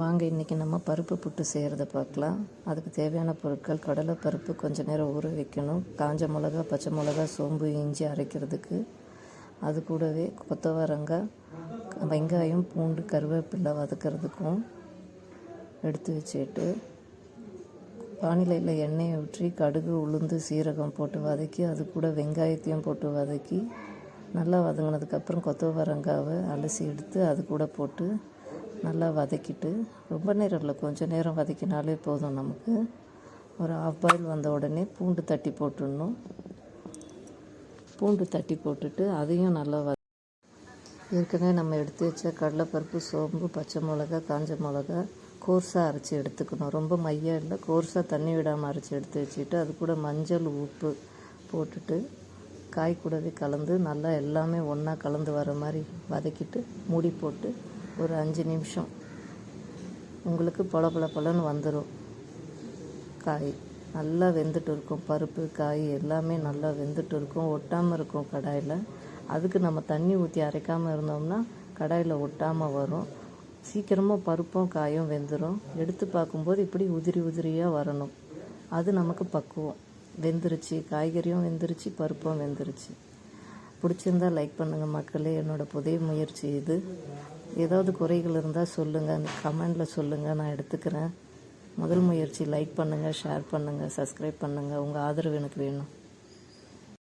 வாங்க இன்றைக்கி நம்ம பருப்பு புட்டு செய்கிறத பார்க்கலாம். அதுக்கு தேவையான பொருட்கள்: கடலை பருப்பு கொஞ்சம் நேரம் ஊற வைக்கணும், காஞ்ச மிளகா, பச்சை மிளகா, சோம்பு, இஞ்சி அரைக்கிறதுக்கு. அது கூடவே கொத்தவரங்காய், வெங்காயம், பூண்டு, கருவேப்பிலை வதக்கிறதுக்கும் எடுத்து வச்சுட்டு, வானிலையில் எண்ணெயை ஊற்றி கடுகு, உளுந்து, சீரகம் போட்டு வதக்கி, அது கூட வெங்காயத்தையும் போட்டு வதக்கி நல்லா வதங்கினதுக்கப்புறம் கொத்தவரங்காவை அலசி எடுத்து அது கூட போட்டு நல்லா வதக்கிட்டு, ரொம்ப நேரம் இல்லை, கொஞ்சம் நேரம் வதக்கினாலே போதும். நமக்கு ஒரு ஆஃப் பாயில் வந்த உடனே பூண்டு தட்டி போட்டுடணும். பூண்டு தட்டி போட்டுட்டு அதையும் நல்லா ஏற்கனவே நம்ம எடுத்து வச்ச கடலைப்பருப்பு, சோம்பு, பச்சை மிளகா, காஞ்ச மிளகா கோர்ஸாக அரைச்சி எடுத்துக்கணும். ரொம்ப மையாக இல்லை, கோர்ஸாக தண்ணி விடாமல் அரைச்சி எடுத்து வச்சுட்டு, அது கூட மஞ்சள், உப்பு போட்டுட்டு காய் கூடவே கலந்து நல்லா எல்லாமே ஒன்றா கலந்து வர மாதிரி வதக்கிட்டு மூடி போட்டு ஒரு 5 நிமிஷம் உங்களுக்கு பளபளன்னு வந்துடும். காய் நல்லா வெந்துட்டு இருக்கும், பருப்பு காய் எல்லாமே நல்லா வெந்துட்டு இருக்கும், ஒட்டாமல் இருக்கும் கடாயில். அதுக்கு நம்ம தண்ணி ஊற்றி அரைக்காமல் இருந்தோம்னா கடாயில் ஒட்டாமல் வரும். சீக்கிரமாக பருப்பும் காயும் வெந்துடும். எடுத்து பார்க்கும்போது இப்படி உதிரியாக வரணும். அது நமக்கு பக்குவம். வெந்துருச்சு, காய்கறியும் வெந்துருச்சு, பருப்பும் வெந்துருச்சு. பிடிச்சிருந்தால் லைக் பண்ணுங்கள் மக்களே. என்னோடய புதிய முயற்சி இது. ஏதாவது குறைகள் இருந்தால் சொல்லுங்கள், கமெண்டில் சொல்லுங்கள், நான் எடுத்துக்கிறேன். முதல் முயற்சி. லைக் பண்ணுங்கள், ஷேர் பண்ணுங்கள், சப்ஸ்கிரைப் பண்ணுங்கள். உங்கள் ஆதரவு எனக்கு வேணும்.